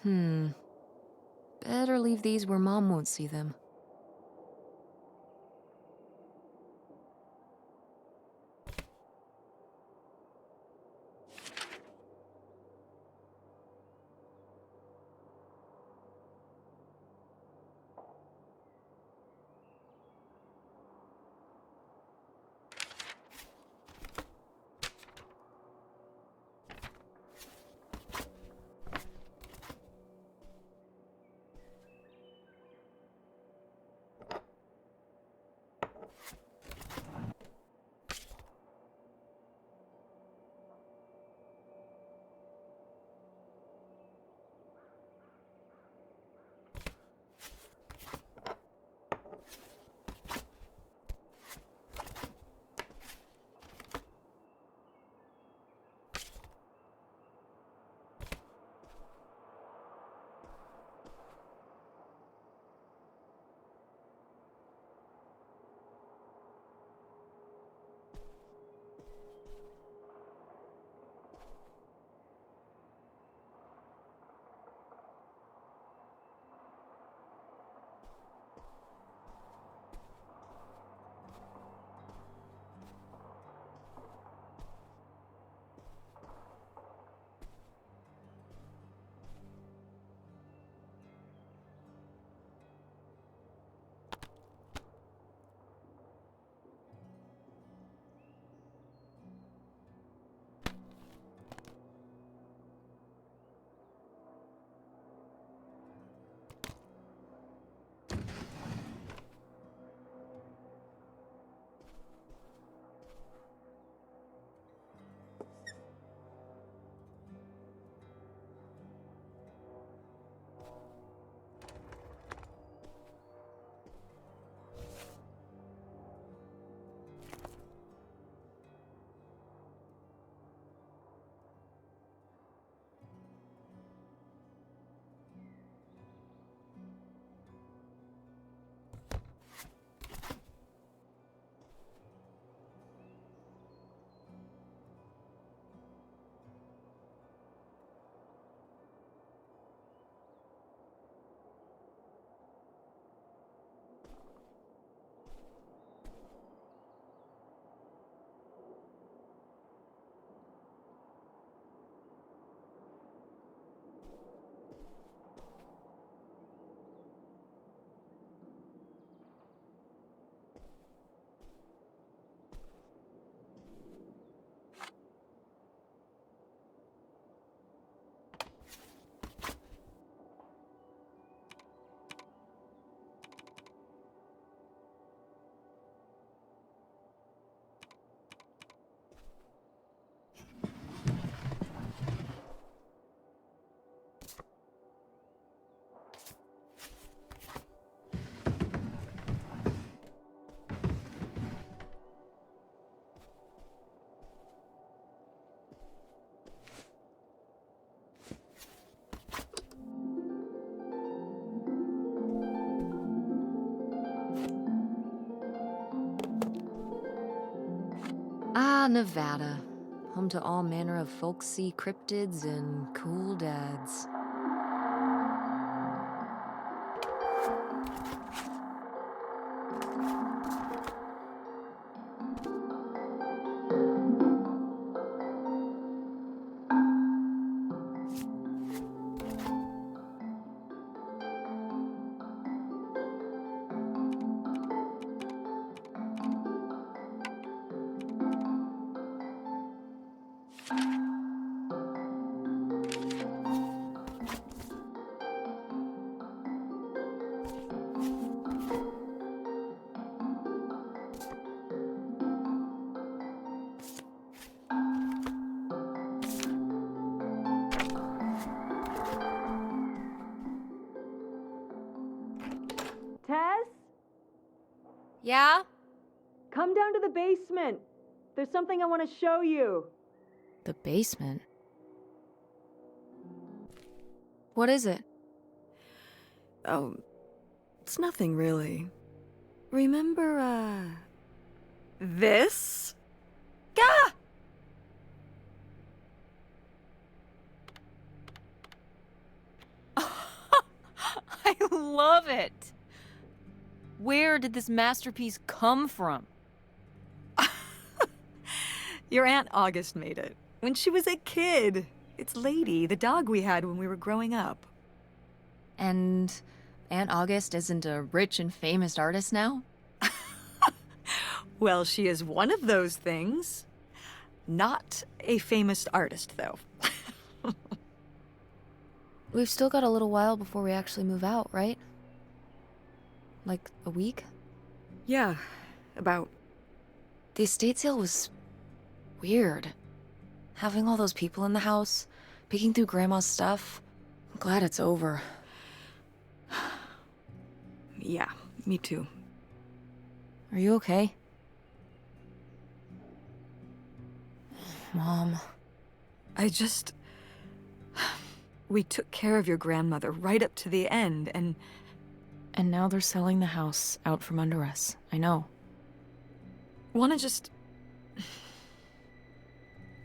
Better leave these where Mom won't see them. Ah, Nevada. Home to all manner of folksy cryptids and cool dads. Tess? Yeah? Come down to the basement. There's something I want to show you. The basement? What is it? Oh, it's nothing really. Remember, this? Gah! Where did this masterpiece come from? Your Aunt August made it. When she was a kid. It's Lady, the dog we had when we were growing up. And Aunt August isn't a rich and famous artist now? Well, she is one of those things. Not a famous artist, though. We've still got a little while before we actually move out, right? Like a week? Yeah, about. The estate sale was weird. Having all those people in the house, picking through Grandma's stuff. I'm glad it's over. Yeah, me too. Are you okay? Mom. We took care of your grandmother right up to the end, and now they're selling the house out from under us. I know. wanna just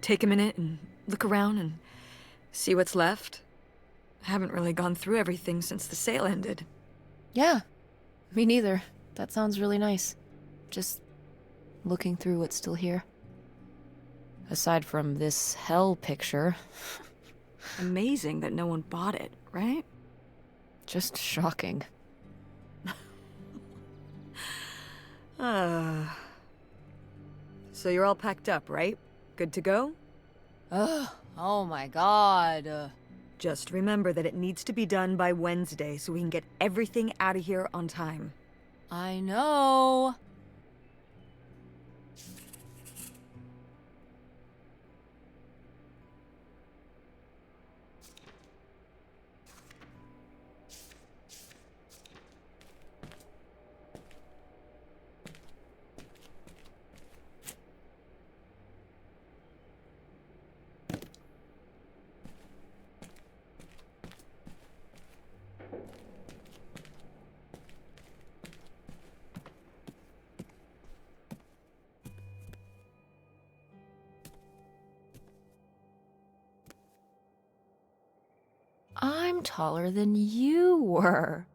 take a minute and look around and see what's left? I haven't really gone through everything since the sale ended. Yeah, me neither. That sounds really nice. Just looking through what's still here. Aside from this hell picture. Amazing that no one bought it, right? Just shocking. So you're all packed up, right? Good to go? Ugh, oh my god. Just remember that it needs to be done by Wednesday so we can get everything out of here on time. I know. I'm taller than you were.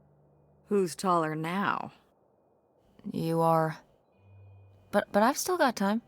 Who's taller now? You are. But I've still got time.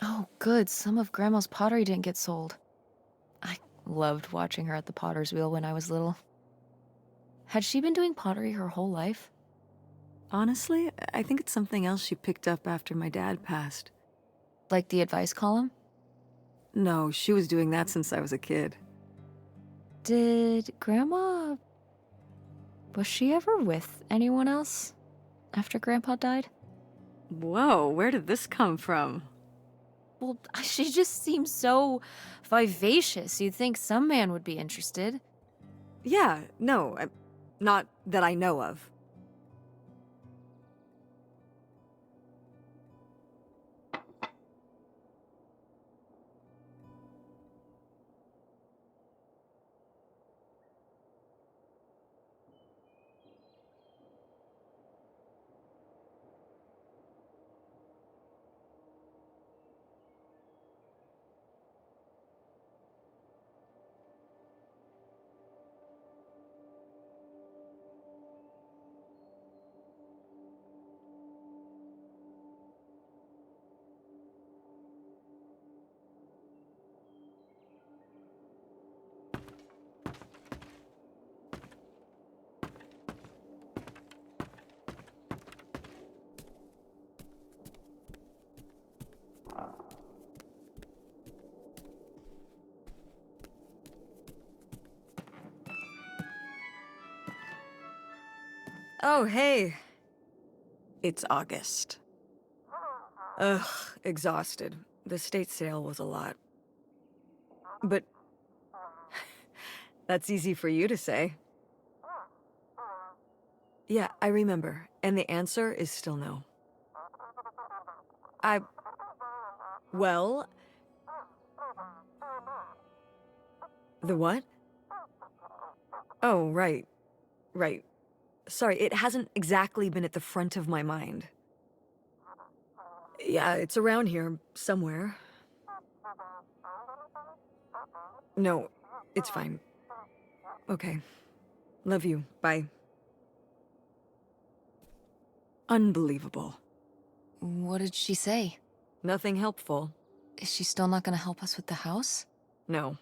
Oh, good. Some of Grandma's pottery didn't get sold. I loved watching her at the potter's wheel when I was little. Had she been doing pottery her whole life? Honestly, I think it's something else she picked up after my dad passed. Like the advice column? No, she was doing that since I was a kid. Did Grandma... Was she ever with anyone else after Grandpa died? Whoa, where did this come from? Well, she just seems so vivacious. You'd think some man would be interested. Yeah, no, not that I know of. Oh, hey. It's August. Ugh, exhausted. The state sale was a lot. But that's easy for you to say. Yeah, I remember. And the answer is still no. Well... The what? Oh, right. Right. Sorry, it hasn't exactly been at the front of my mind. Yeah, it's around here, somewhere. No, it's fine. Okay. Love you. Bye. Unbelievable. What did she say? Nothing helpful. Is she still not gonna help us with the house? No.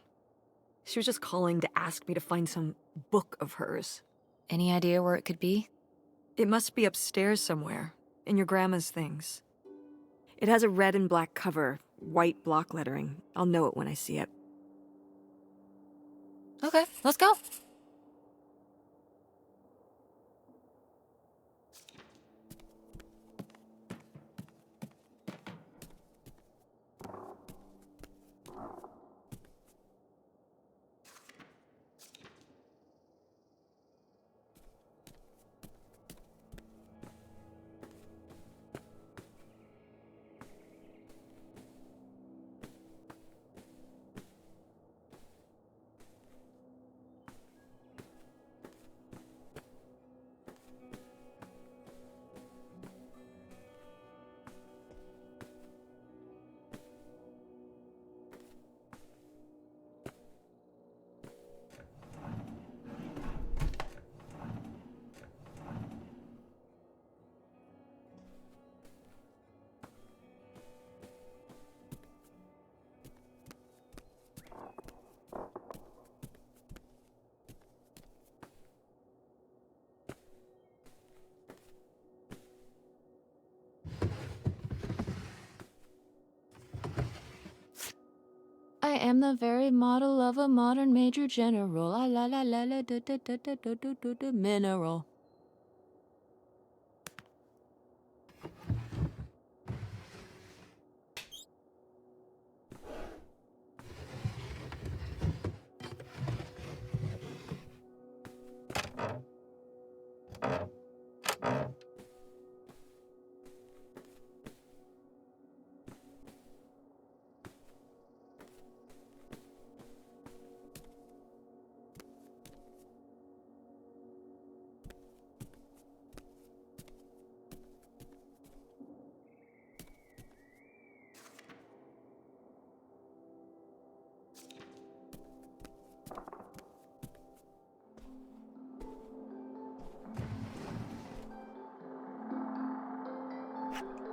She was just calling to ask me to find some book of hers. Any idea where it could be? It must be upstairs somewhere, in your grandma's things. It has a red and black cover, white block lettering. I'll know it when I see it. Okay, let's go. I am the very model of a modern major general. La la la la la da da da da da da da da mineral.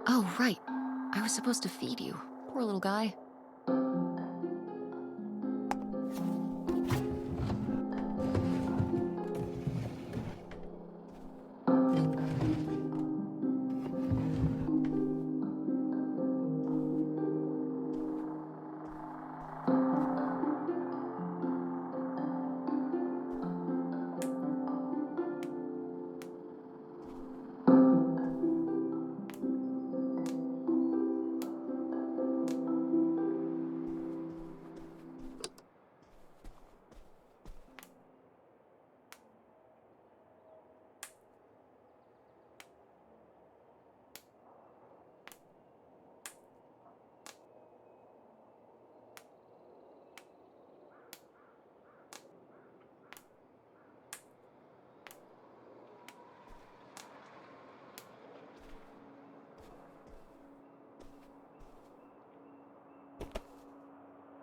Oh, right. I was supposed to feed you. Poor little guy.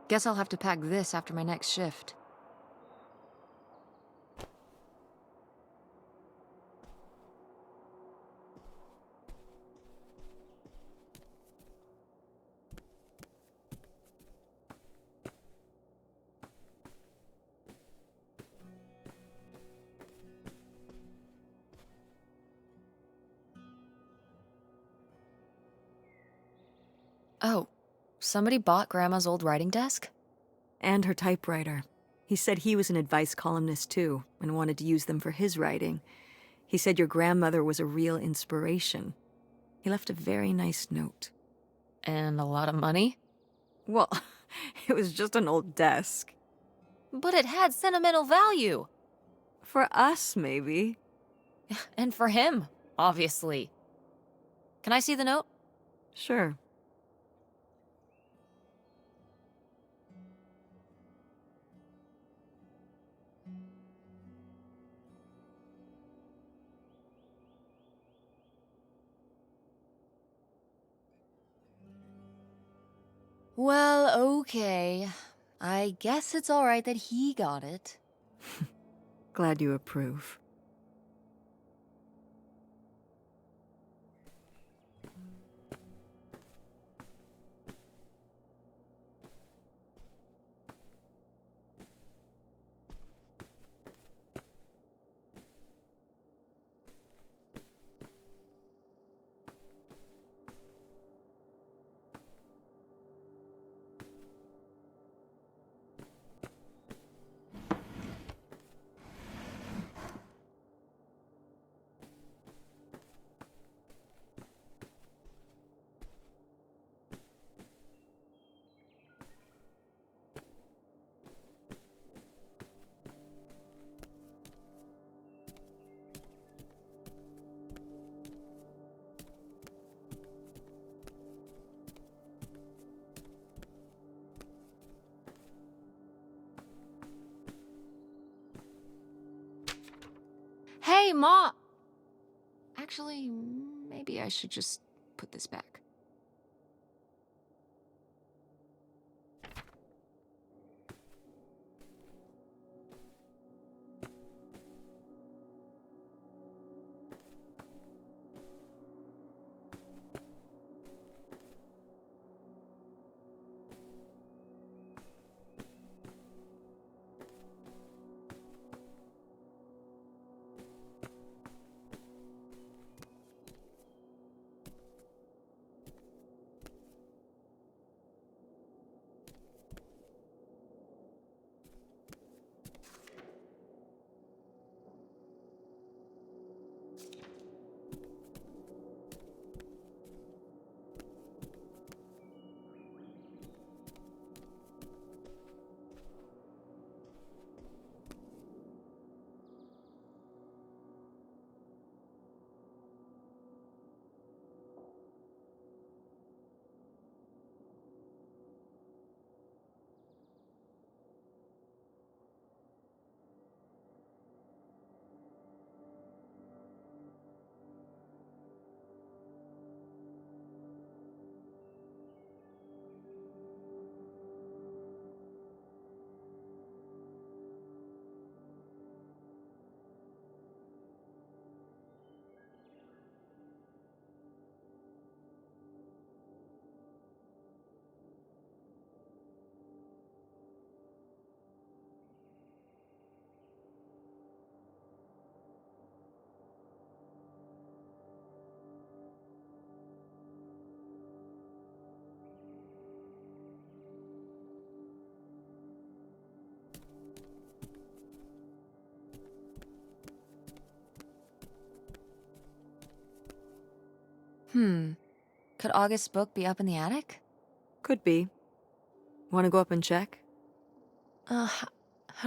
Guess I'll have to pack this after my next shift. Oh, somebody bought Grandma's old writing desk? And her typewriter. He said he was an advice columnist too, and wanted to use them for his writing. He said your grandmother was a real inspiration. He left a very nice note. And a lot of money? Well, it was just an old desk. But it had sentimental value. For us, maybe. And for him, obviously. Can I see the note? Sure. Well, okay. I guess it's all right that he got it. Glad you approve. Hey, Ma! Actually, maybe I should just put this back. Could August's book be up in the attic? Could be. Want to go up and check? How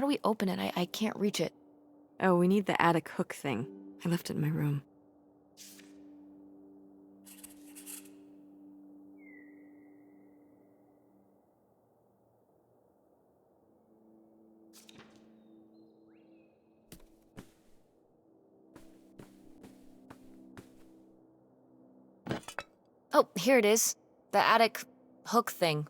do we open it? I can't reach it. Oh, we need the attic hook thing. I left it in my room. Oh, here it is. The attic hook thing.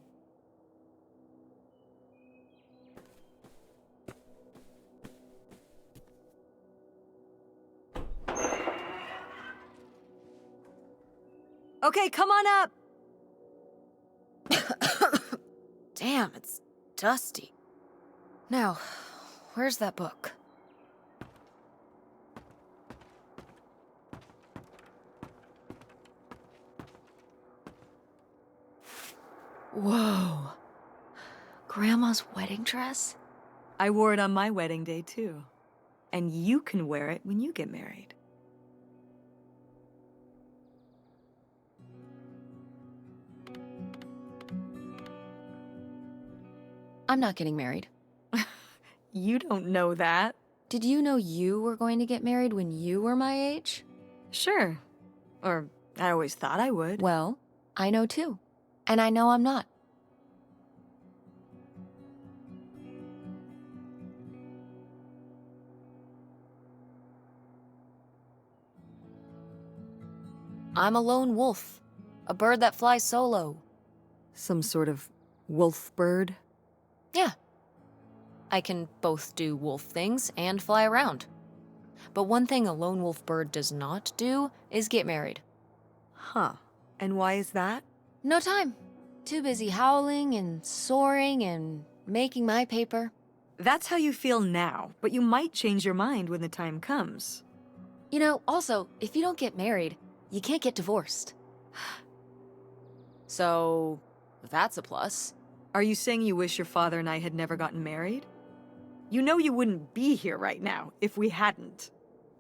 Okay, come on up! Damn, it's dusty. Now, where's that book? Whoa. Grandma's wedding dress? I wore it on my wedding day, too. And you can wear it when you get married. I'm not getting married. You don't know that. Did you know you were going to get married when you were my age? Sure. Or I always thought I would. Well, I know too. And I know I'm not. I'm a lone wolf. A bird that flies solo. Some sort of wolf bird? Yeah. I can both do wolf things and fly around. But one thing a lone wolf bird does not do is get married. Huh. And why is that? No time. Too busy howling and soaring and making my paper. That's how you feel now, but you might change your mind when the time comes. You know, also, if you don't get married, you can't get divorced. So, that's a plus. Are you saying you wish your father and I had never gotten married? You know you wouldn't be here right now if we hadn't.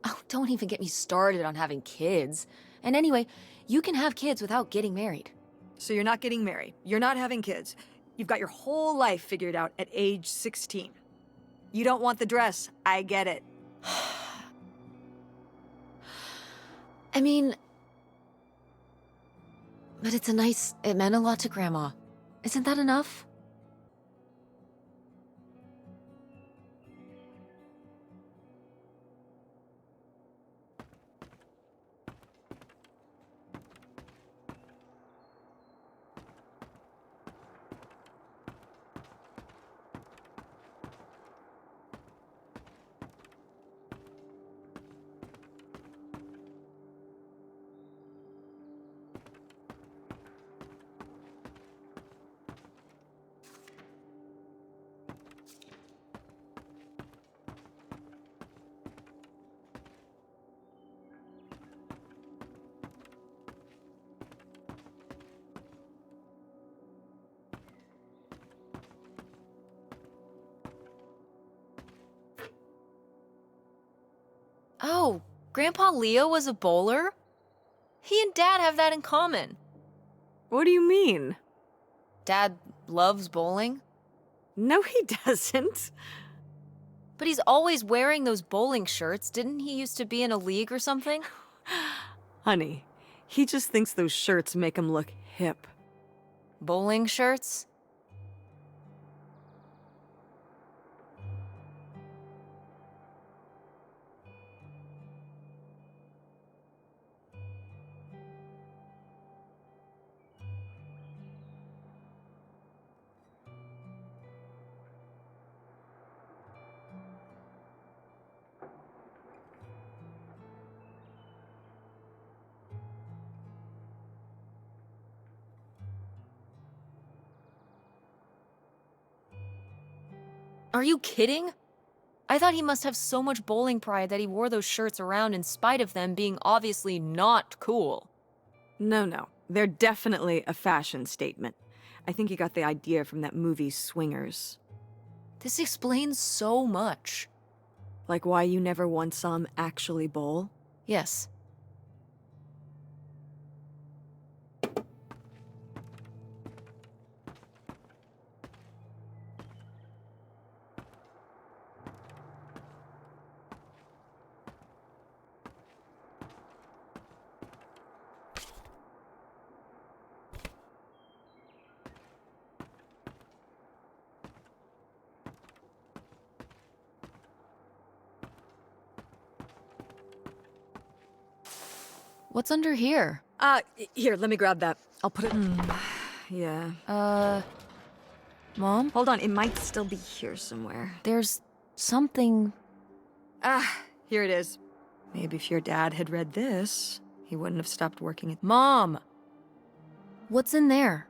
Oh, don't even get me started on having kids. And anyway, you can have kids without getting married. So you're not getting married. You're not having kids. You've got your whole life figured out at age 16. You don't want the dress. I get it. I mean... But it meant a lot to Grandma. Isn't that enough? Oh, Grandpa Leo was a bowler? He and Dad have that in common. What do you mean? Dad loves bowling, No, he doesn't. but he's always wearing those bowling shirts. Didn't he used to be in a league or something? Honey, he just thinks those shirts make him look hip. Bowling shirts? Are you kidding? I thought he must have so much bowling pride that he wore those shirts around in spite of them being obviously not cool. No. They're definitely a fashion statement. I think he got the idea from that movie Swingers. This explains so much. Like why you never once saw him actually bowl? Yes. What's under here? Here, let me grab that. I'll put it... yeah. Mom? Hold on, it might still be here somewhere. There's something... Here it is. Maybe if your dad had read this, he wouldn't have stopped working at... Mom! What's in there?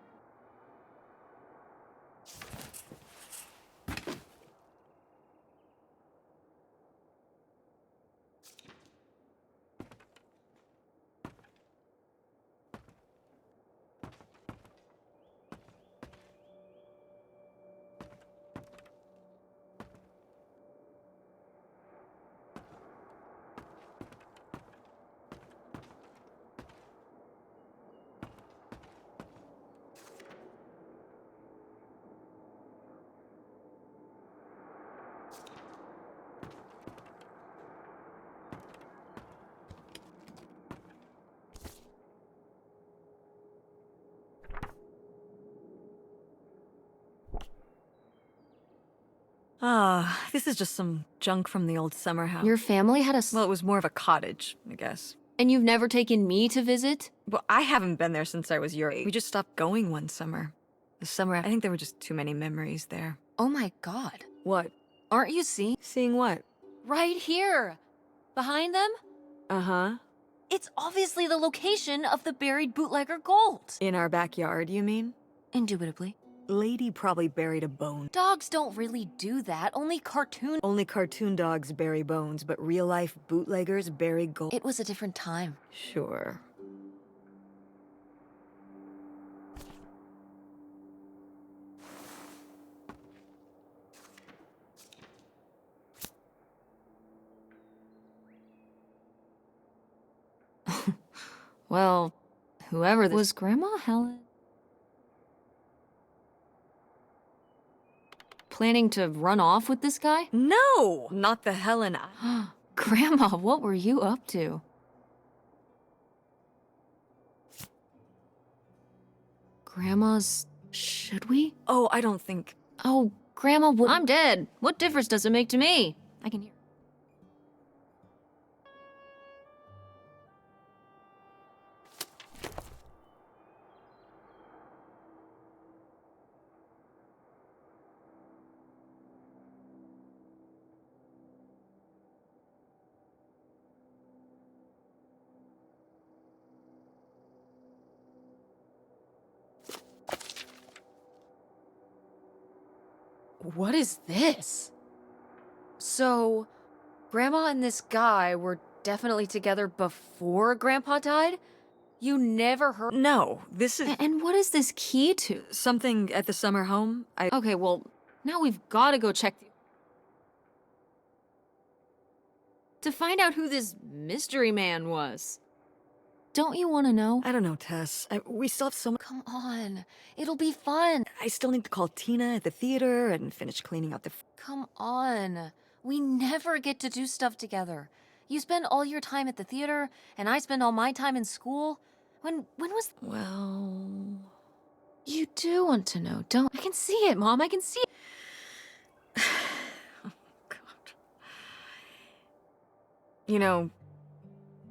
Ah, this is just some junk from the old summer house. Your family had a Well, it was more of a cottage, I guess. and you've never taken me to visit? Well, I haven't been there since I was your age. We just stopped going one summer. The summer, I think there were just too many memories there. Oh my god. What? Aren't you seeing? Seeing what? Right here. Behind them? Uh-huh. It's obviously the location of the buried bootlegger gold. In our backyard, you mean? Indubitably. Lady probably buried a bone. Dogs don't really do that. Only cartoon. Only cartoon dogs bury bones, but real-life bootleggers bury gold. It was a different time. Sure. Well, whoever this was Grandma Helen planning to run off with this guy? No! Not the Helen Grandma, what were you up to? Grandma's... should we? Oh, I don't think... Oh, Grandma would... I'm dead. What difference does it make to me? I can hear. What is this? So, Grandma and this guy were definitely together before Grandpa died? You never heard... No, this is... And what is this key to? something at the summer home. Okay, well, now we've got to go check to find out who this mystery man was. Don't you want to know? I don't know, Tess. We still have so much... Come on, it'll be fun. I still need to call Tina at the theater and finish cleaning out the... Come on, we never get to do stuff together. You spend all your time at the theater, and I spend all my time in school. When was... Well... You do want to know, don't... I can see it, Mom, I can see it. Oh, God. You know,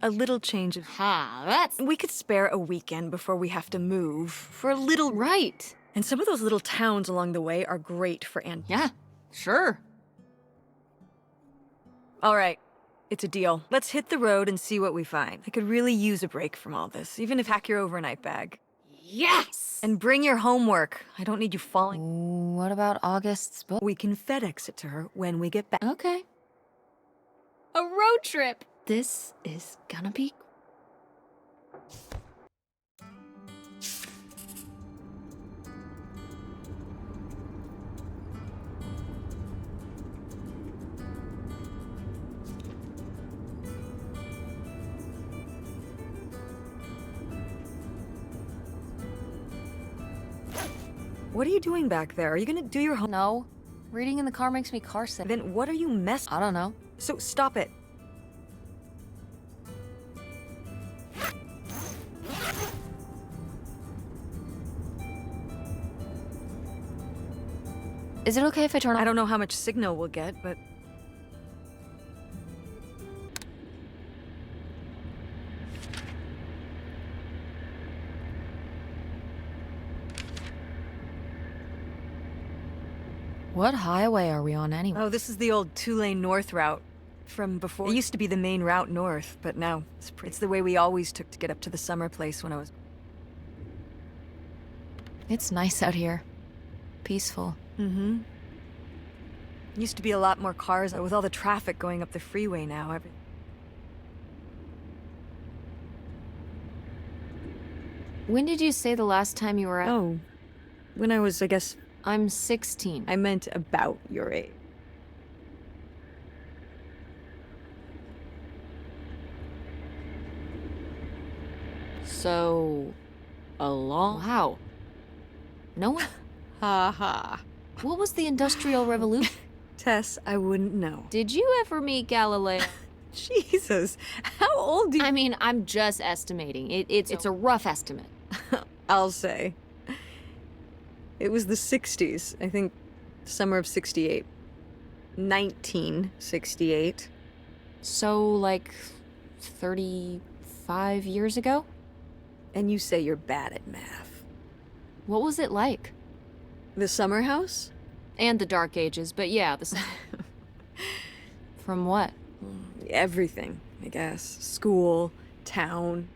a little change of... That's... We could spare a weekend before we have to move for a little... right. And some of those little towns along the way are great for Yeah, sure. All right. It's a deal. Let's hit the road and see what we find. I could really use a break from all this, even if pack your overnight bag. Yes! And bring your homework. I don't need you falling. What about August's book? We can FedEx it to her when we get back. Okay. A road trip! This is gonna be... What are you doing back there? Are you gonna do your home? No. Reading in the car makes me car sick. Then what are you messing? I don't know. So stop it. Is it okay if I turn on... I don't know how much signal we'll get, but... What highway are we on anyway? Oh, this is the old two-lane north route from before. It used to be the main route north, but now it's the way we always took to get up to the summer place when I was... It's nice out here. Peaceful. Mm-hmm. Used to be a lot more cars, with all the traffic going up the freeway now. When did you say the last time you were at... Oh, when I was, I guess... I'm 16. I meant about your age. So... a long... Wow. No one... Ha ha. What was the Industrial Revolution? Tess, I wouldn't know. Did you ever meet Galileo? Jesus, how old do you... I mean, I'm just estimating. It's a rough estimate. I'll say. It was the 60s, I think, summer of 68. 1968. So, like, 35 years ago? And you say you're bad at math. What was it like? The summer house? And the Dark Ages, but yeah, From what? Everything, I guess. School, town.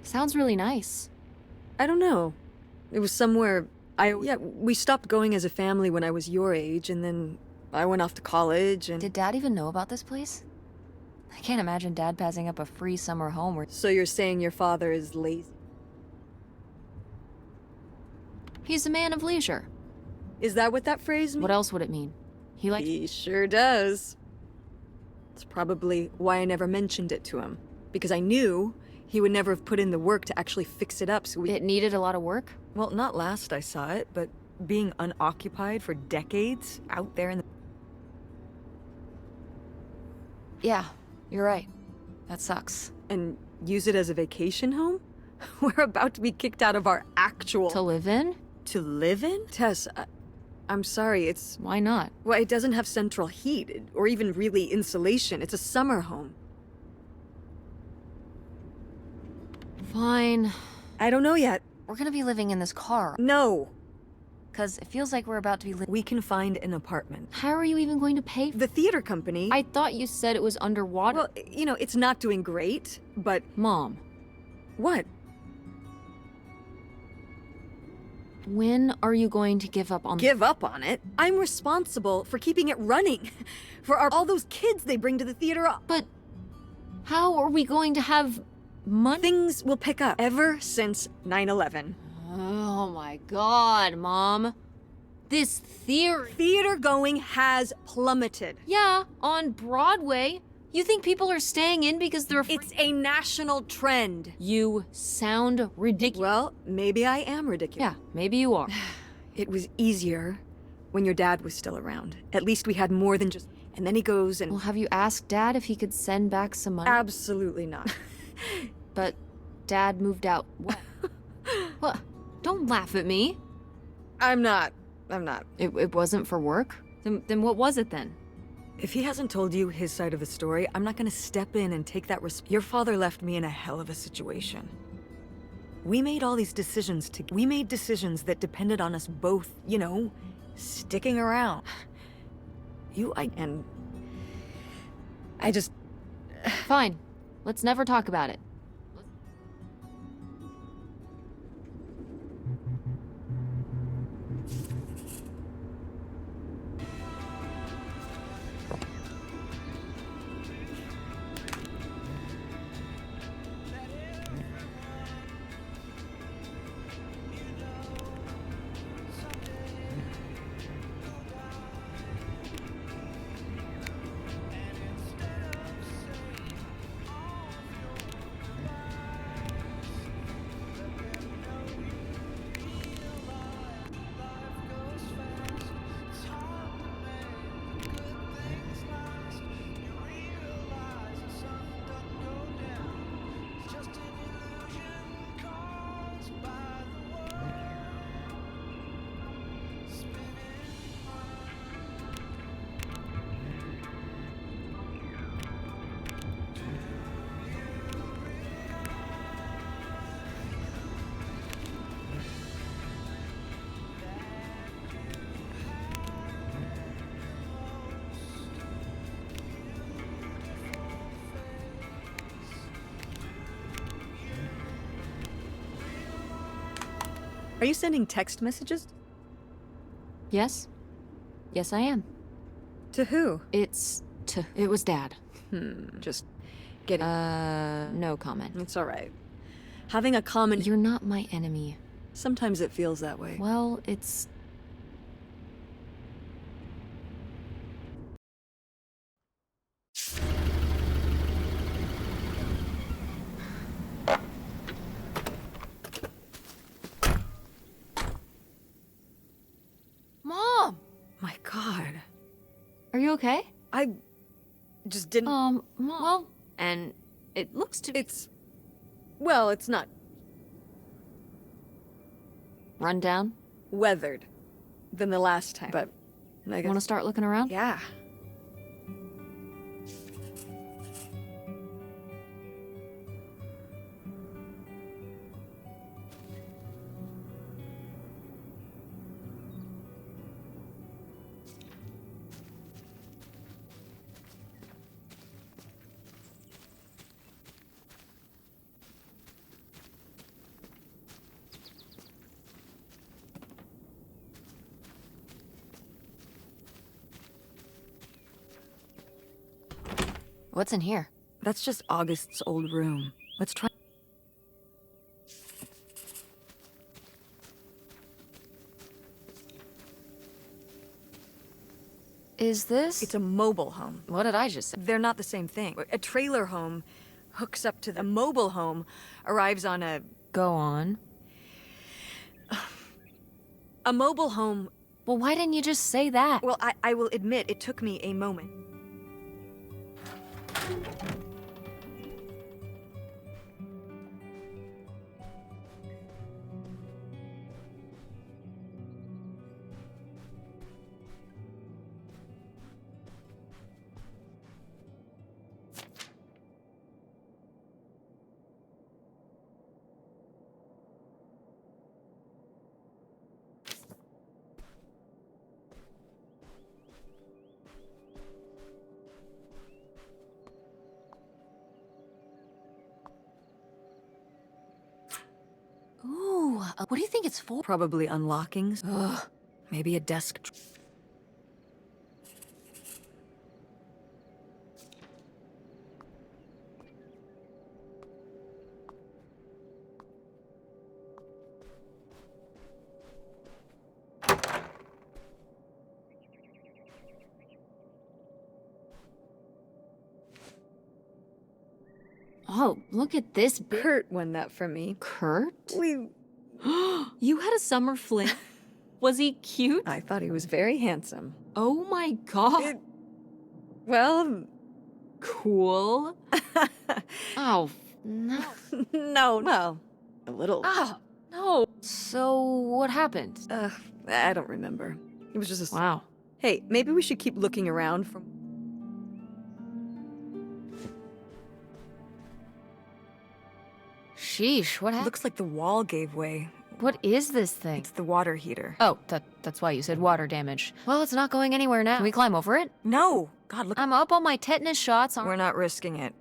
Sounds really nice. I don't know. It was somewhere we stopped going as a family when I was your age, and then I went off to college, and... Did Dad even know about this place? I can't imagine Dad passing up a free summer home where... So you're saying your father is lazy? He's a man of leisure. Is that what that phrase means? What else would it mean? He sure does. It's probably why I never mentioned it to him. Because I knew he would never have put in the work to actually fix it up, so It needed a lot of work? Well, not last I saw it, but being unoccupied for decades out there in the... Yeah, you're right. That sucks. And use it as a vacation home? We're about to be kicked out of our actual... To live in? To live in? Tess, I'm sorry, it's... Why not? Well, it doesn't have central heat, or even really insulation. It's a summer home. Fine. I don't know yet. We're gonna be living in this car. No. Because it feels like we're about to be We can find an apartment. How are you even going to pay for The theater company... I thought you said it was underwater. Well, you know, it's not doing great, but... Mom, What? when are you going to give up on... Give up on it? I'm responsible for keeping it running. For all those kids they bring to the theater. But how are we going to have money? Things will pick up ever since 9/11. Oh my god, Mom. This theory... Theater going has plummeted. Yeah, on Broadway. You think people are staying in because they're afraid... It's a national trend. You sound ridiculous. Well, maybe I am ridiculous. Yeah, maybe you are. It was easier when your dad was still around. At least we had more than just... And then he goes and... Well, have you asked Dad if he could send back some money? Absolutely not. But Dad moved out. What? What? Don't laugh at me. I'm not. It wasn't for work? Then what was it then? If he hasn't told you his side of the story, I'm not gonna step in and take that Your father left me in a hell of a situation. We made all these decisions We made decisions that depended on us both, you know, sticking around. I just... Fine. Let's never talk about it. Are you sending text messages? Yes? Yes, I am. To who? It was Dad. Just getting... No comment. It's all right. Having a common... You're not my enemy. Sometimes it feels that way. Well, it's... Mom! My God. Are you okay? I just didn't... Mom. Well, and it looks to be... Well, it's not Run down? weathered. than the last time, but I guess... Want to start looking around? Yeah. What's in here? That's just August's old room. Let's try... Is this? It's a mobile home. What did I just say? They're not the same thing. A trailer home hooks up to the mobile home, arrives on a... Go on. A mobile home... Well, why didn't you just say that? Well, I will admit, it took me a moment. Ooh, what do you think it's for? Probably unlockings. Ugh. Maybe a desk... Oh, look at this. Kurt won that from me. Kurt? We... You had a summer fling? Was he cute? I thought he was very handsome. Oh my god. Well... Cool. Oh, no. No, well, a little. Oh, no. So, what happened? I don't remember. It was just a... Wow. Hey, maybe we should keep looking around for... Sheesh, what happened? Looks like the wall gave way. What is this thing? It's the water heater. Oh, that's why you said water damage. Well, it's not going anywhere now. Can we climb over it? No! God, look... I'm up on my tetanus shots. We're not risking it.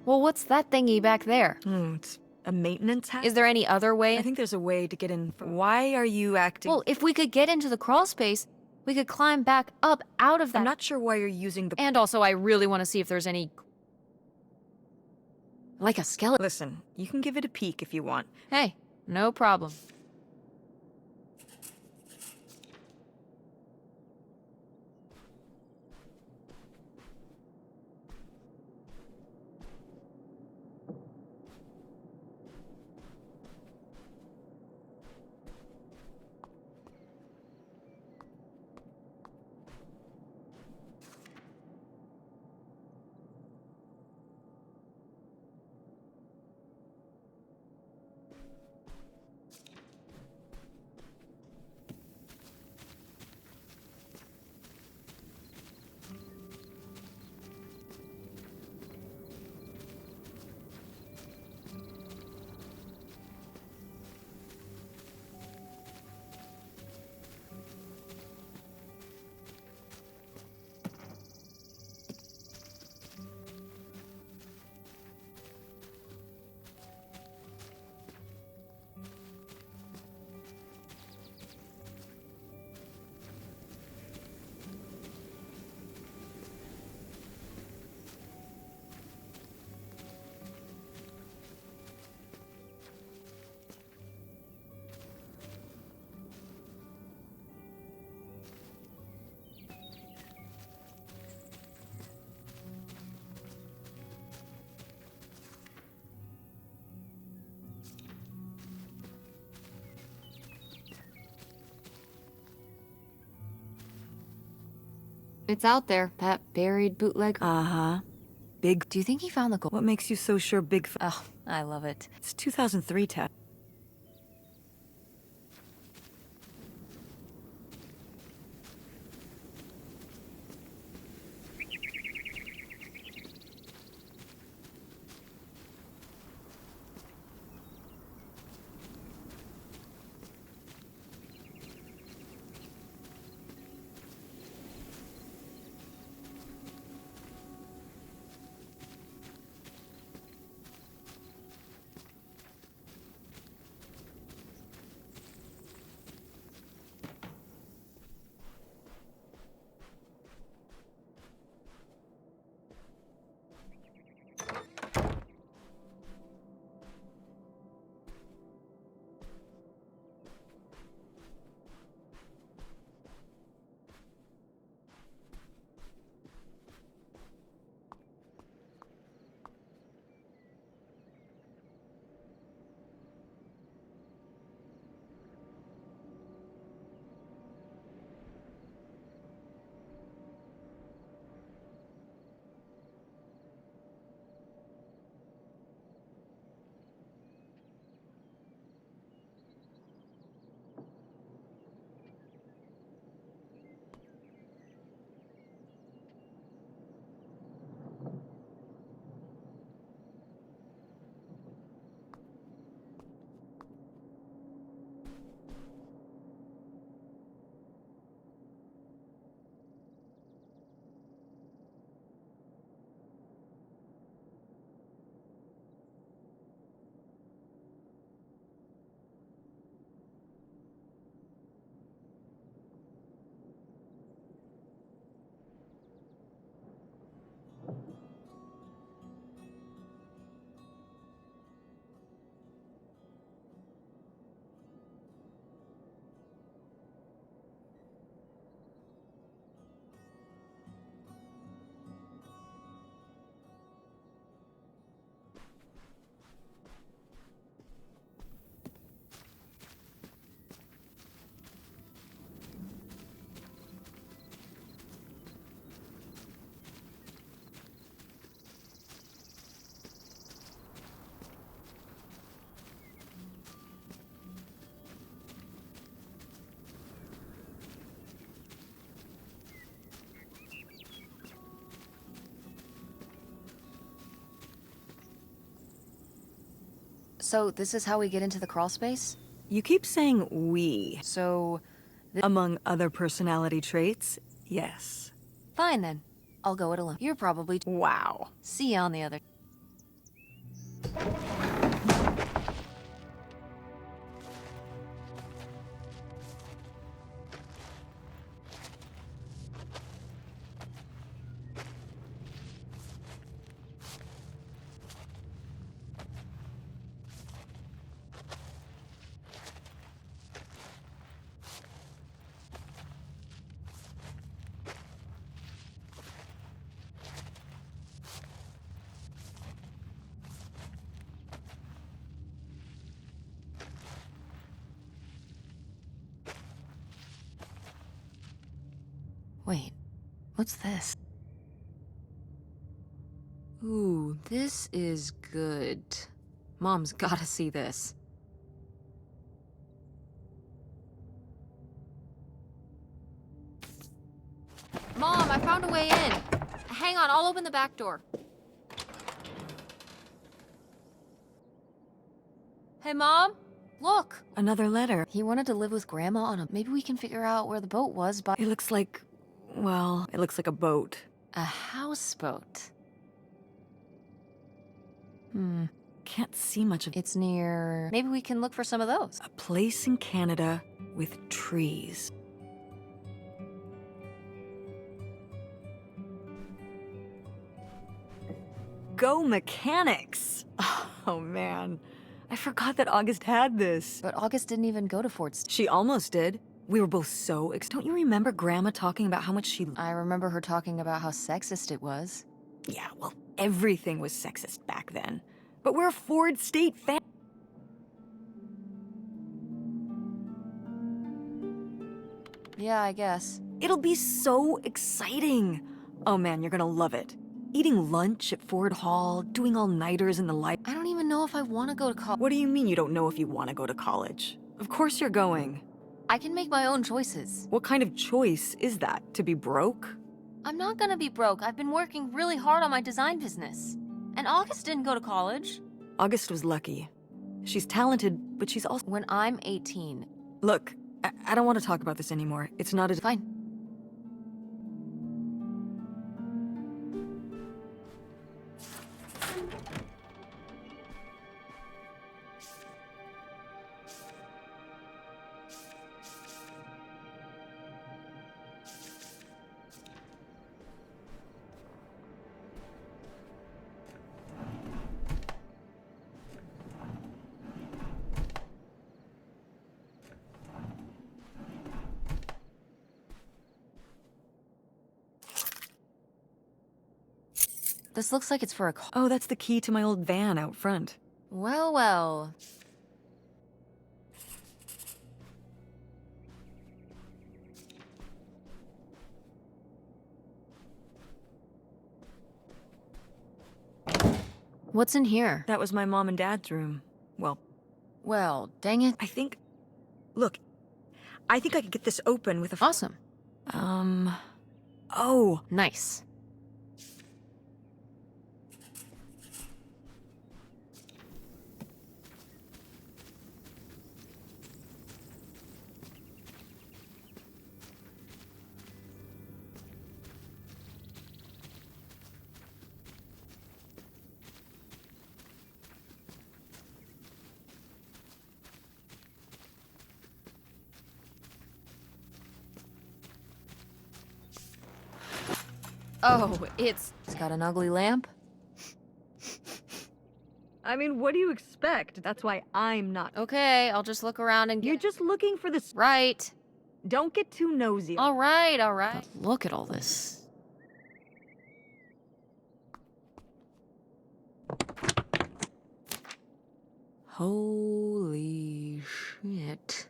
Well, what's that thingy back there? It's a maintenance hat? Is there any other way? I think there's a way to get in... Why are you acting... Well, if we could get into the crawl space, we could climb back up out of that. I'm not sure why you're using the... And also, I really want to see if there's any... Like a skeleton. Listen, you can give it a peek if you want. Hey, no problem. It's out there, that buried bootleg. Uh-huh. Big... Do you think he found the gold? What makes you so sure Big... Oh, I love it. It's 2003 tab. So this is how we get into the crawl space? You keep saying we. So, Among other personality traits, yes. fine then. I'll go it alone. You're probably... Wow. See you on the other... Wait, what's this? Ooh, this is good. Mom's gotta see this. Mom, I found a way in. Hang on, I'll open the back door. Hey, Mom? Look! Another letter. He wanted to live with Grandma on a... Maybe we can figure out where the boat was by... It looks like... well, it looks like a boat. A houseboat. Can't see much of it. It's near... Maybe we can look for some of those. A place in Canada with trees. Go mechanics! Oh, man. I forgot that August had this. But August didn't even go to Fort St... She almost did. We were both so Don't you remember Grandma talking about how much she... I remember her talking about how sexist it was. Yeah, well, everything was sexist back then. But we're a Ford State fan. Yeah, I guess. It'll be so exciting. Oh man, you're gonna love it. Eating lunch at Ford Hall, doing all-nighters in the light. I don't even know if I want to go to college. What do you mean you don't know if you want to go to college? Of course you're going. I can make my own choices. What kind of choice is that? To be broke? I'm not gonna be broke. I've been working really hard on my design business. And August didn't go to college. August was lucky. She's talented, but she's also... When I'm 18. Look, I don't want to talk about this anymore. It's not a... Fine. This looks like it's for a... Oh, that's the key to my old van out front. Well, well. What's in here? That was my mom and dad's room. Well, dang it. I think... Look, I think I could get this open with a... Awesome. Oh, Nice. Oh, it's got an ugly lamp? I mean, what do you expect? That's why I'm not... Okay, I'll just look around and You're get... just looking for this... Right. Don't get too nosy. All right, all right. But look at all this. Holy shit.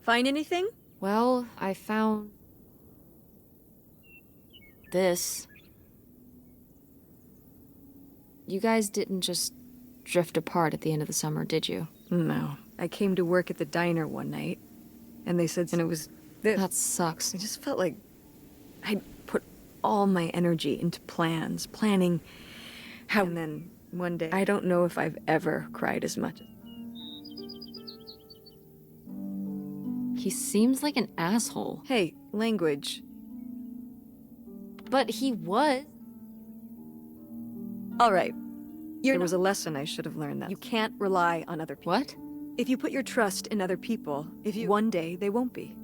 Find anything? Well, I found this. You guys didn't just drift apart at the end of the summer, did you? No. I came to work at the diner one night, and they said, and it was this. That sucks. I just felt like I'd put all my energy into planning how, and then one day, I don't know if I've ever cried as much. He seems like an asshole. Hey, language. But he was. All right. There was a lesson I should have learned that. You can't rely on other people. What? If you put your trust in other people, one day they won't be.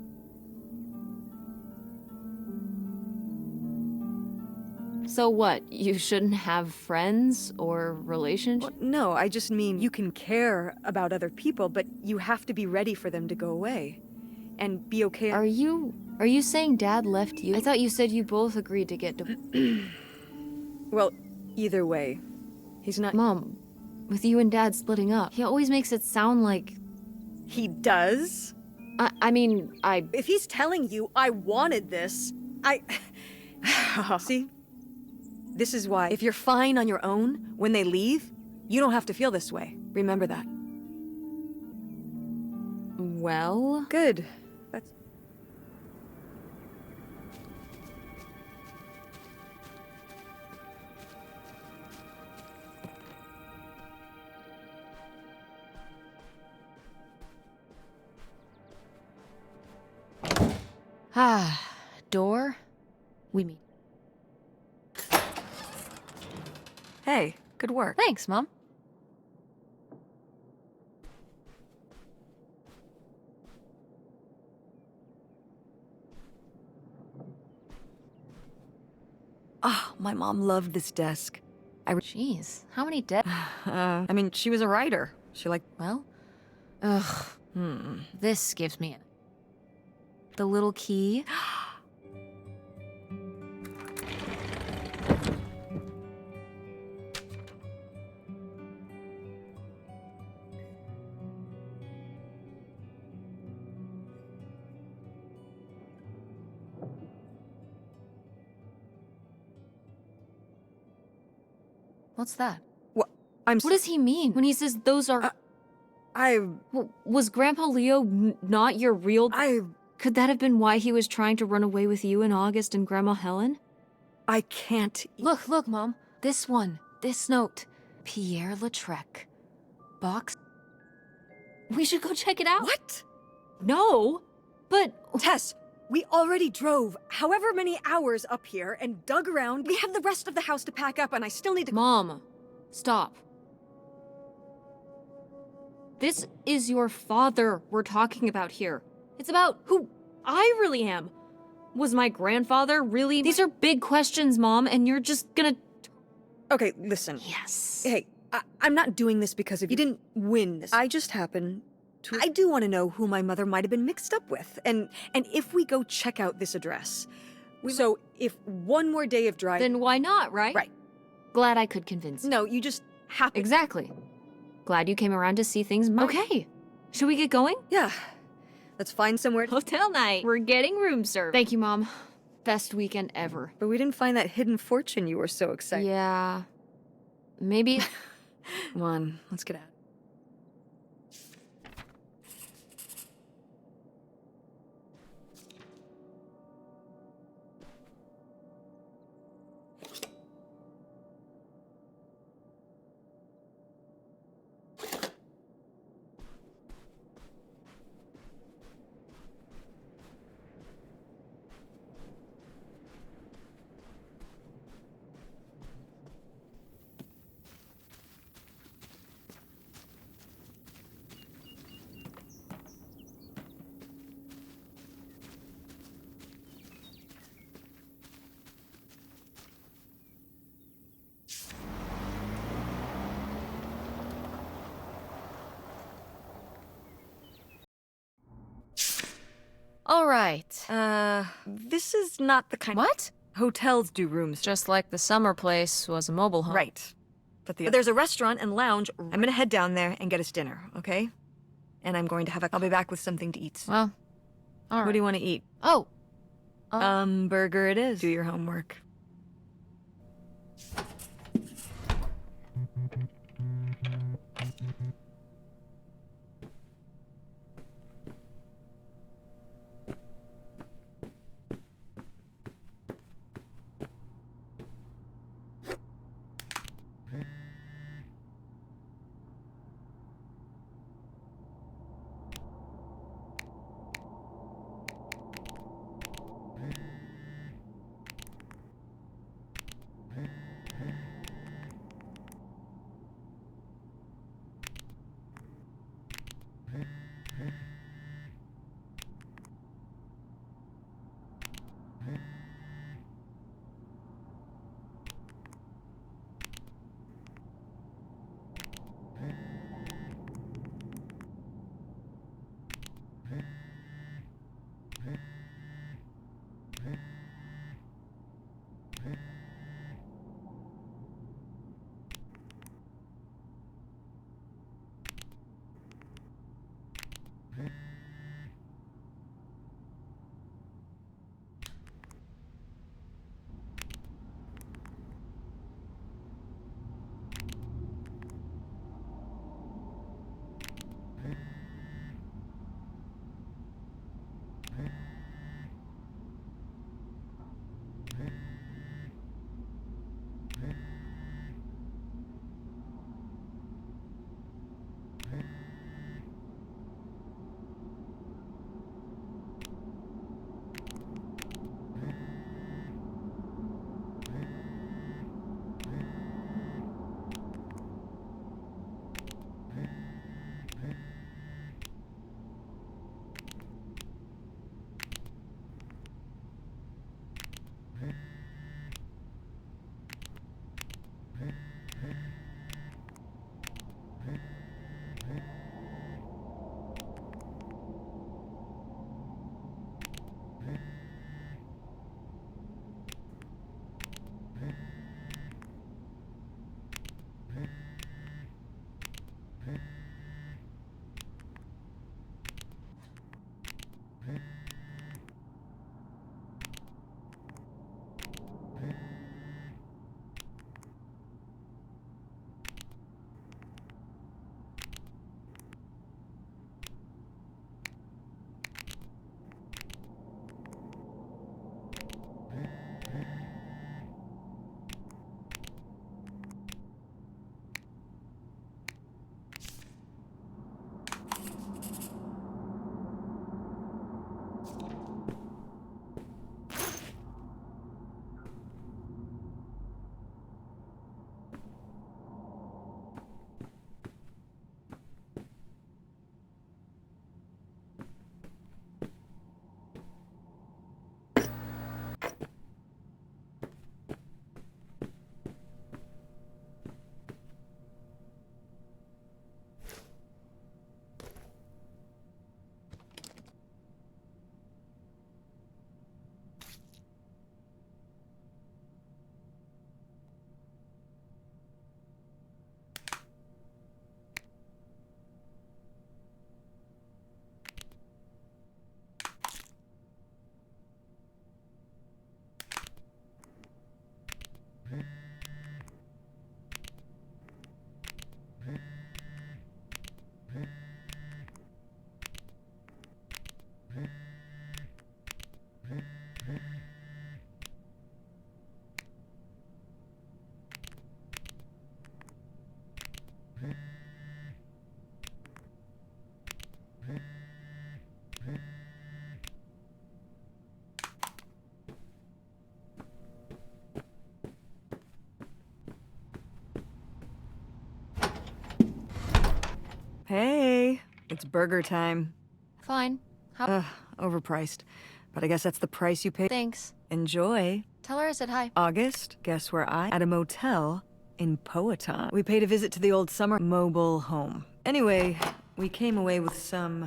So what? You shouldn't have friends or relationships? Well, no, I just mean you can care about other people, but you have to be ready for them to go away. And be okay. Are you saying Dad left you? I thought you said you both agreed to get Well, either way, he's not. Mom, with you and Dad splitting up, he always makes it sound like... He does? I mean, If he's telling you I wanted this, See? This is why, if you're fine on your own, when they leave, you don't have to feel this way. Remember that. Well... Good. That's... Door? We meet. Hey, good work. Thanks, Mom. Oh, my mom loved this desk. Jeez, how many dead? I mean, she was a writer. She Well, ugh. This gives me the little key. What's that? What? What does he mean when he says those are... Was Grandpa Leo not your real... Could that have been why he was trying to run away with you in August and Grandma Helen? I can't... Look, Mom. This one. This note. Pierre Lautrec. Box... We should go check it out. What? No, but... Tess, we already drove however many hours up here and dug around. We have the rest of the house to pack up and I still need to... Mom, stop. This is your father we're talking about here. It's about who I really am. Was my grandfather really... These are big questions, Mom, and you're just gonna... Okay, listen. Yes. Hey, I'm not doing this because of you. You didn't win this. I just happen to... I do want to know who my mother might have been mixed up with. And if we go check out this address... So, if one more day of driving... Then why not, right? Right. Glad I could convince you. No, you just happen... Exactly. Glad you came around to see things Okay. Should we get going? Yeah. Let's find somewhere... Hotel night. We're getting room service. Thank you, Mom. Best weekend ever. But we didn't find that hidden fortune you were so excited. Yeah. Maybe... Come on, let's get out. All right. This is not the kind... What? Hotels do rooms. Just like the summer place was a mobile home. Right. But there's a restaurant and lounge. I'm gonna head down there and get us dinner, okay? And I'm going to have I'll be back with something to eat. Well, All What do you right. want to eat? Oh, Burger it is. Do your homework. Hey, it's burger time. fine. How? Ugh, overpriced. But I guess that's the price you pay. Thanks. Enjoy. Tell her I said hi. August, guess where at a motel in Powhatan. We paid a visit to the old summer mobile home. Anyway, we came away with some...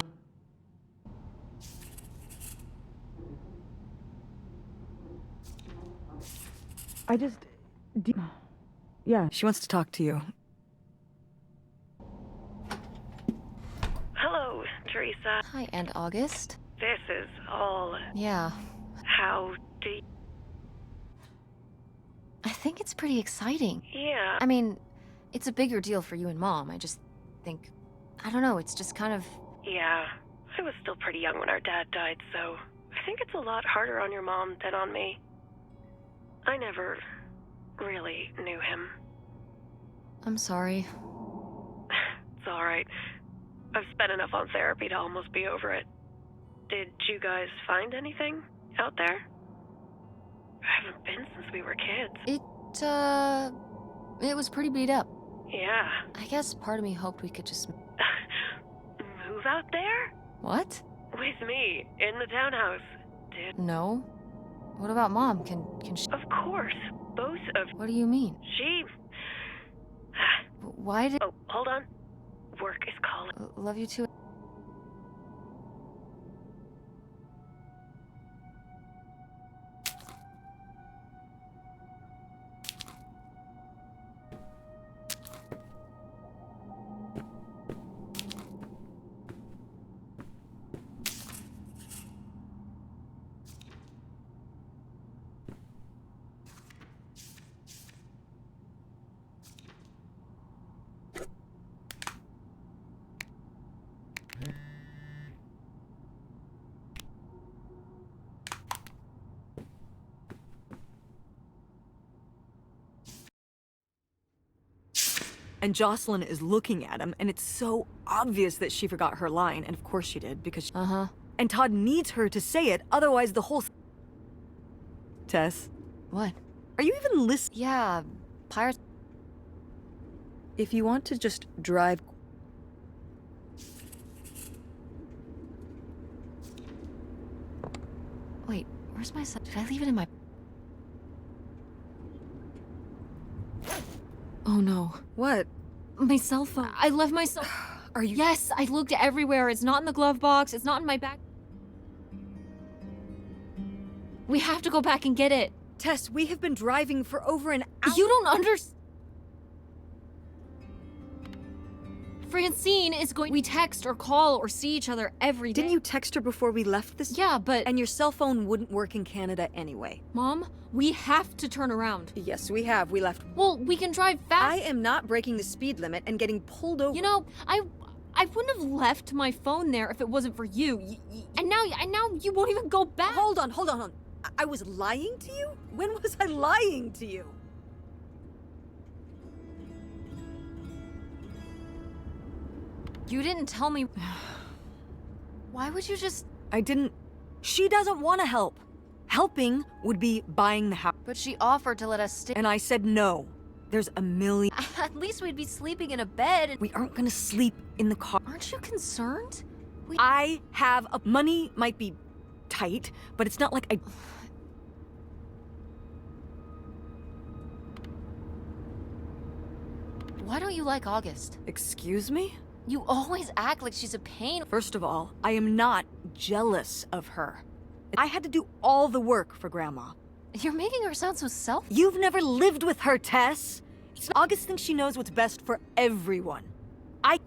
I just... Yeah. She wants to talk to you. Hello, Teresa. Hi, Aunt August. this is all... Yeah. How do you... I think it's pretty exciting. Yeah. I mean, it's a bigger deal for you and Mom. I just think... I don't know, it's just kind of... Yeah. I was still pretty young when our dad died, so I think it's a lot harder on your mom than on me. I never really knew him. I'm sorry. It's alright. I've spent enough on therapy to almost be over it. Did you guys find anything out there? I haven't been since we were kids. It was pretty beat up. Yeah. I guess part of me hoped we could just... Move out there? What? With me, in the townhouse. No. What about Mom? Can she... Of course. Both of... What do you mean? She... Why did... Oh, hold on. Work is calling. Love you too. And Jocelyn is looking at him, and it's so obvious that she forgot her line, and of course she did, because Uh-huh. And Todd needs her to say it, otherwise the whole... Tess, What? are you even listening? Yeah, pirates... If you want to just drive... Wait, where's my son? Did I leave it in my... Oh no. What? My cell phone. I left my cell... Are you... Yes, I looked everywhere. It's not in the glove box. It's not in my bag. We have to go back and get it. Tess, we have been driving for over an hour. You don't understand. Francine is going... We text or call or see each other every day. Didn't you text her before we left this? Yeah, but... And your cell phone wouldn't work in Canada anyway. Mom, we have to turn around. Yes, we have. We left. Well, we can drive fast. I am not breaking the speed limit and getting pulled over. You know, I wouldn't have left my phone there if it wasn't for you. And now you won't even go back. Hold on. I was lying to you? When was I lying to you? You didn't tell me. Why would you just... I didn't... She doesn't want to help. Helping would be buying the house. But she offered to let us stay. And I said no. There's a million... At least we'd be sleeping in a bed. And... We aren't gonna sleep in the car. Aren't you concerned? I have a... Money might be tight, but it's not like I... Why don't you like August? Excuse me? You always act like she's a pain. First of all, I am not jealous of her. I had to do all the work for Grandma. You're making her sound so selfish. You've never lived with her, Tess. August thinks she knows what's best for everyone.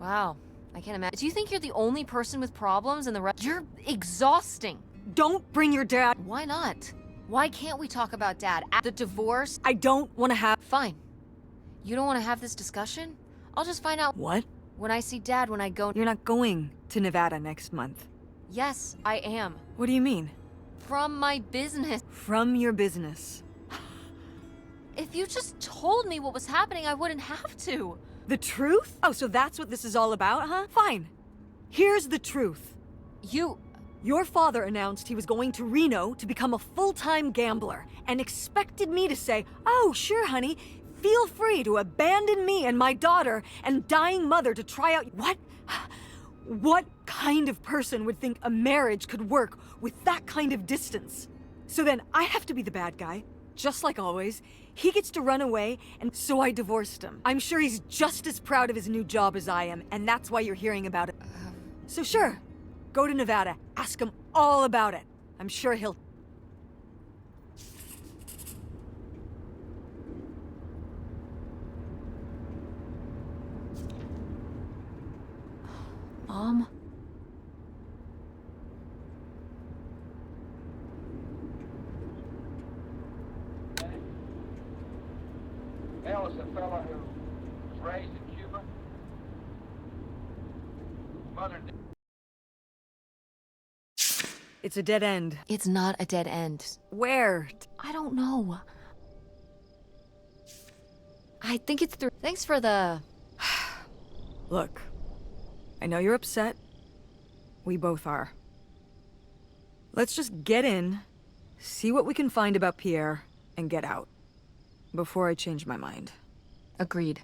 Wow, I can't imagine. Do you think you're the only person with problems and the rest? You're exhausting. Don't bring your dad. Why not? Why can't we talk about Dad? The divorce? I don't want to have... Fine. You don't want to have this discussion? I'll just find out What? when I see Dad when I go... You're not going to Nevada next month. Yes, I am. What do you mean? From my business. From your business. If you just told me what was happening, I wouldn't have to. The truth? Oh, so that's what this is all about, huh? Fine. Here's the truth. Your father announced he was going to Reno to become a full-time gambler and expected me to say, "Oh, sure, honey, feel free to abandon me and my daughter and dying mother to try out..." What? What kind of person would think a marriage could work with that kind of distance? So then I have to be the bad guy, just like always. He gets to run away, and so I divorced him. I'm sure he's just as proud of his new job as I am, and that's why you're hearing about it. So sure, go to Nevada, ask him all about it. I'm sure he'll... Mom? know is a fellow who was raised in Cuba. Mother. It's a dead end. It's not a dead end. Where? I don't know. I think it's through. Thanks for the. Look, I know you're upset. We both are. Let's just get in, see what we can find about Pierre, and get out. Before I change my mind. Agreed.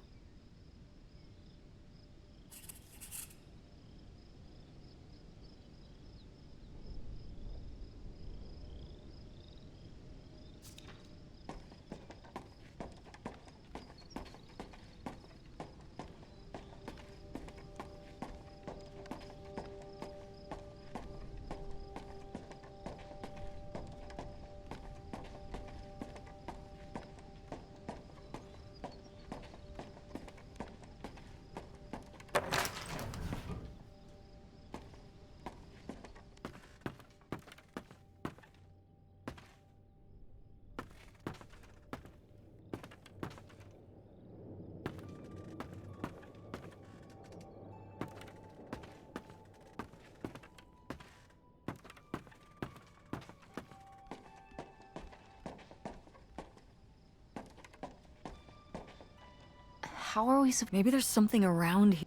How are we supposed? Maybe there's something around here.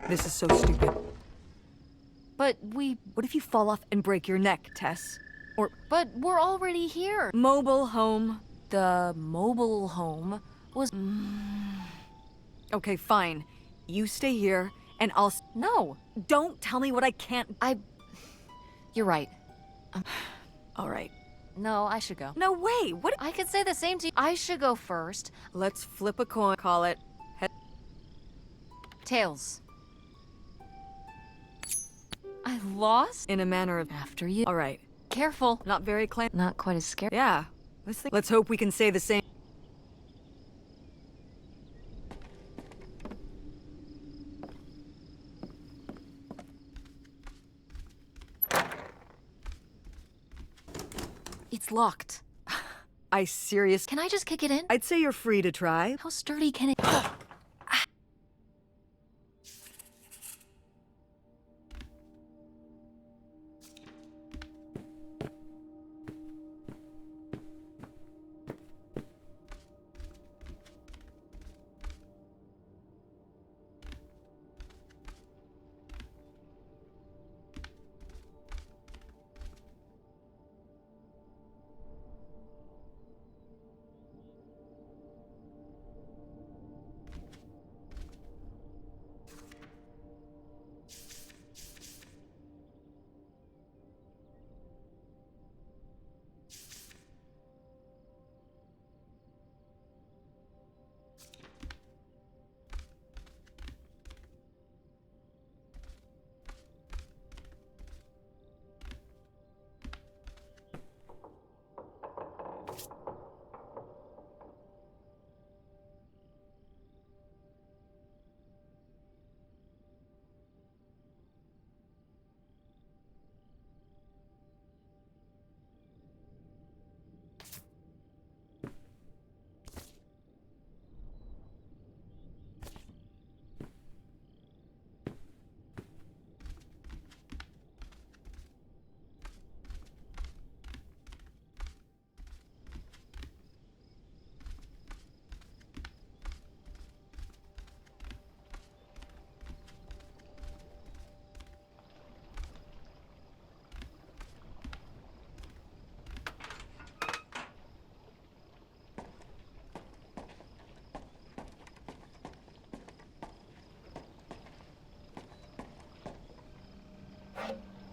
This is so stupid. But we. What if you fall off and break your neck, Tess? Or But we're already here. mobile home? The mobile home was. Okay, fine. You stay here, and No. Don't tell me what I can't... You're right. All right. No, I should go. No way! What... I could say the same to you. I should go first. Let's flip a coin. Call it... Tails. I lost? In a manner of... After you. All right. Careful. Not very clear. Not quite as scary. Yeah. Let's hope we can say the same... It's locked. I serious... Can I just kick it in? I'd say you're free to try. How sturdy can it...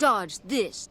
Dodge this.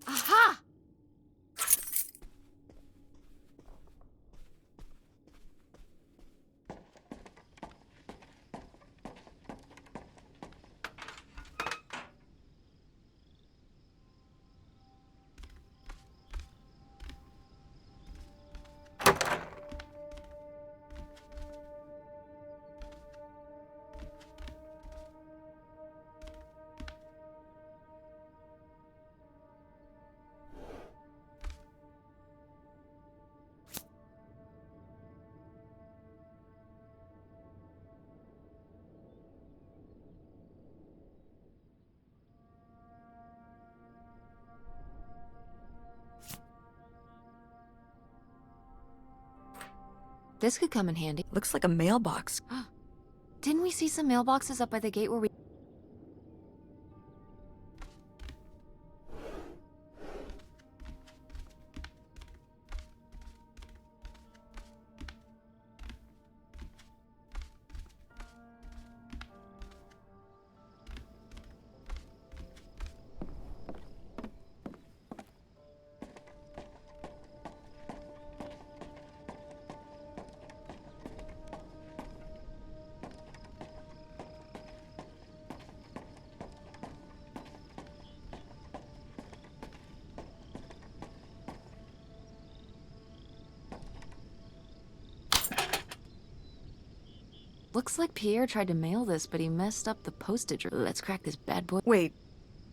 Aha! This could come in handy. Looks like a mailbox. Didn't we see some mailboxes up by the gate where we... Looks like Pierre tried to mail this, but he messed up the postage. Let's crack this bad boy. Wait,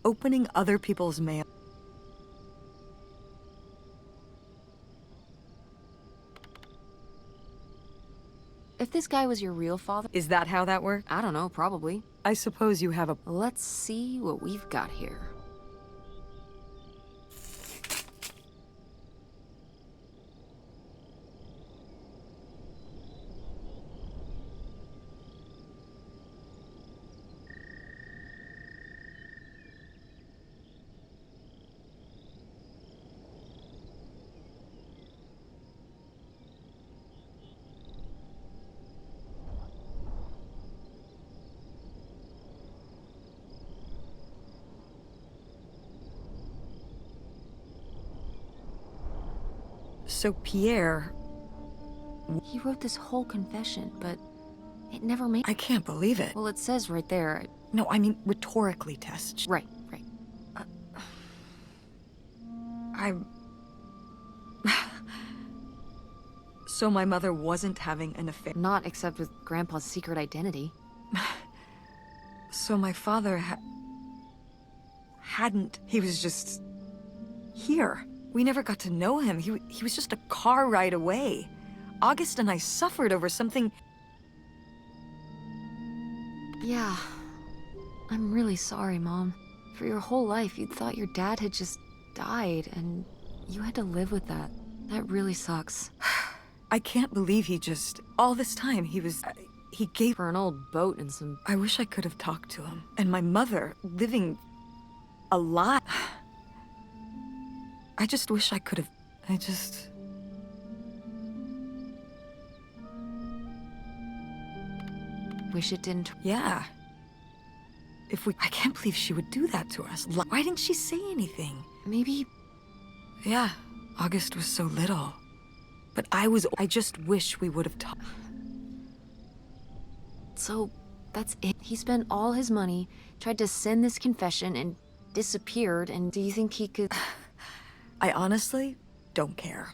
opening other people's mail. If this guy was your real father, Is that how that worked? I don't know, probably. I suppose you have a... Let's see what we've got here. So Pierre... He wrote this whole confession, but it never made... I can't believe it. Well, it says right there. No, I mean rhetorically test. Right. I'm... So my mother wasn't having an affair. Not except with Grandpa's secret identity. So my father hadn't... He was just... here. We never got to know him. He was just a car ride away. August and I suffered over something... Yeah. I'm really sorry, Mom. For your whole life, you'd thought your dad had just died, and you had to live with that. That really sucks. I can't believe he just... All this time, he was... he gave... For an old boat and some... I wish I could have talked to him. And my mother, living... alive... I just wish I could have... Wish it didn't... Yeah. If we... I can't believe she would do that to us. Why didn't she say anything? Maybe... Yeah, August was so little. But I just wish we would have talked. So, that's it. He spent all his money, tried to send this confession, and disappeared, and do you think he could... I honestly don't care.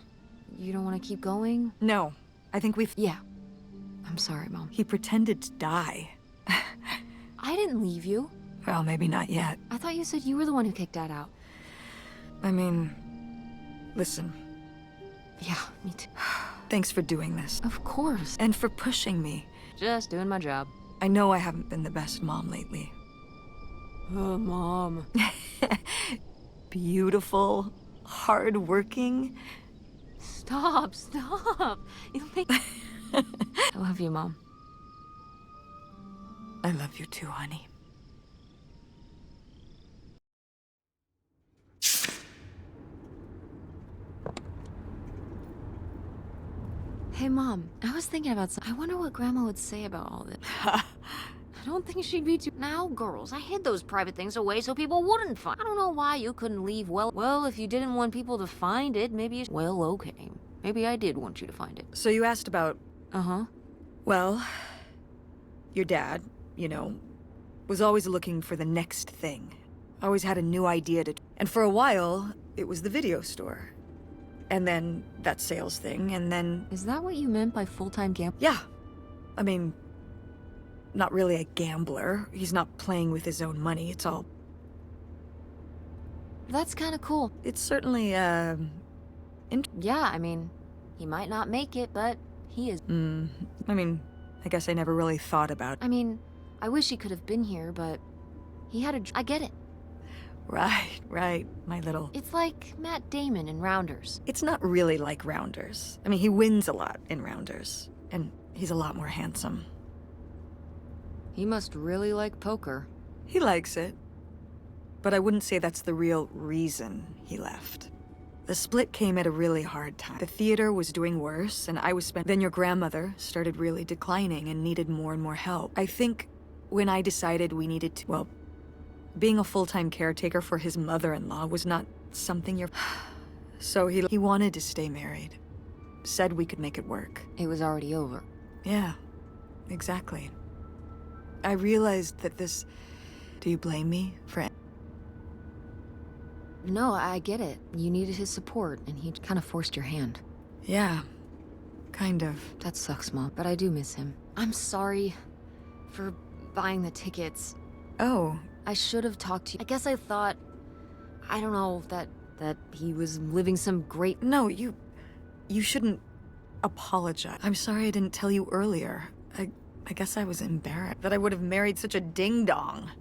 You don't want to keep going? No, I think we've... Yeah. I'm sorry, Mom. He pretended to die. I didn't leave you. Well, maybe not yet. I thought you said you were the one who kicked Dad out. I mean... Listen. Yeah, me too. Thanks for doing this. Of course. And for pushing me. Just doing my job. I know I haven't been the best mom lately. Oh, Mom. Beautiful, hardworking. Stop. You make... I love you, Mom. I love you too, honey. Hey, Mom. I was thinking about something. I wonder what Grandma would say about all this. I don't think she'd be too... Now, girls, I hid those private things away so people wouldn't find... I don't know why you couldn't leave. Well, if you didn't want people to find it, maybe you... Well, okay. Maybe I did want you to find it. So you asked about... Uh-huh. Well, your dad, you know, was always looking for the next thing. Always had a new idea to... And for a while, it was the video store. And then that sales thing, and then... Is that what you meant by full-time gambling? Yeah. I mean, not really a gambler. He's not playing with his own money. It's all... That's kind of cool. It's certainly, Yeah, I mean, he might not make it, but he is... I mean, I guess I never really thought about... I mean, I wish he could have been here, but he had a... I get it. Right, my little... It's like Matt Damon in Rounders. It's not really like Rounders. I mean, he wins a lot in Rounders, and he's a lot more handsome. He must really like poker. He likes it. But I wouldn't say that's the real reason he left. The split came at a really hard time. The theater was doing worse, and I was spent... Then your grandmother started really declining and needed more and more help. I think when I decided we needed to... Well, being a full-time caretaker for his mother-in-law was not something you're... So he wanted to stay married. Said we could make it work. It was already over. Yeah, exactly. I realized that this... Do you blame me for... No, I get it. You needed his support, and he kind of forced your hand. Yeah, kind of. That sucks, Mom, but I do miss him. I'm sorry for buying the tickets. Oh, I should have talked to you. I guess I thought, I don't know, that he was living some great... no, you shouldn't apologize. I'm sorry I didn't tell you earlier. I guess I was embarrassed that I would have married such a ding-dong.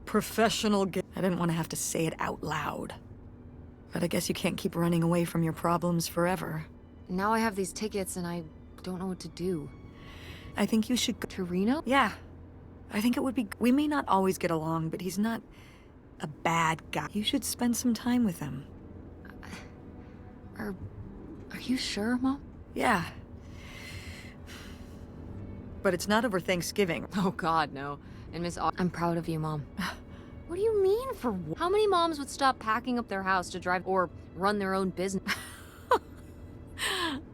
Professional I didn't want to have to say it out loud. But I guess you can't keep running away from your problems forever. Now I have these tickets and I don't know what to do. I think you should go To Reno? Yeah. I think it would be... We may not always get along, but he's not a bad guy. You should spend some time with him. Are you sure, Mom? Yeah. But it's not over Thanksgiving. Oh, God, no. And I'm proud of you, Mom. What do you mean for what? How many moms would stop packing up their house to drive or run their own business?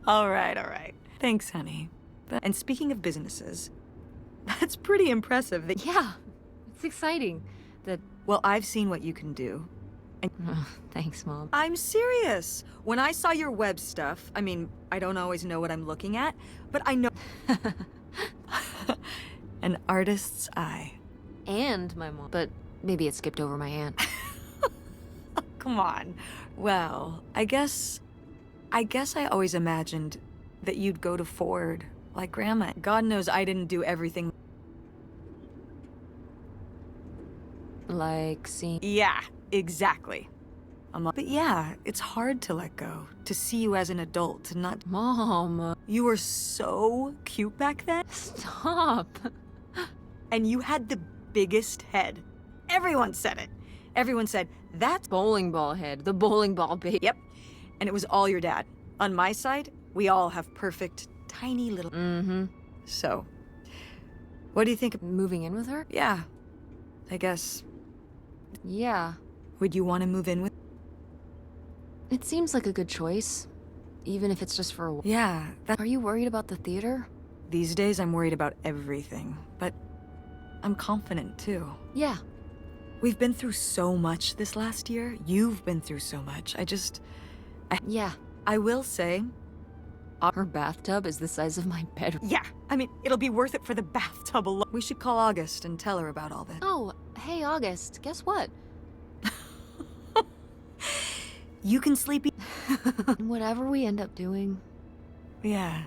All right. Thanks, honey. And speaking of businesses, that's pretty impressive that... Yeah, it's exciting. Well, I've seen what you can do. And Thanks, Mom. I'm serious. When I saw your web stuff, I mean, I don't always know what I'm looking at, but I know... An artist's eye. And my mom. But maybe it skipped over my aunt. Come on. Well, I guess I always imagined that you'd go to Ford, like Grandma. God knows I didn't do everything. Like seeing... Yeah, exactly. But yeah, it's hard to let go, to see you as an adult, to not... Mom. You were so cute back then. Stop. And you had the biggest head. Everyone said it. Everyone said, that's... Bowling ball head. The bowling ball baby. Yep. And it was all your dad. On my side, we all have perfect, tiny little... Mm-hmm. So, what do you think of... Moving in with her? Yeah, I guess. Yeah. Would you want to move in with... It seems like a good choice. Even if it's just for a while. Yeah, Are you worried about the theater? These days I'm worried about everything, but I'm confident too. Yeah. We've been through so much this last year. You've been through so much. Yeah. I will say... Her bathtub is the size of my bedroom. Yeah, I mean, it'll be worth it for the bathtub alone. We should call August and tell her about all this. Oh, hey, August. Guess what? You can sleep... Whatever we end up doing. Yeah.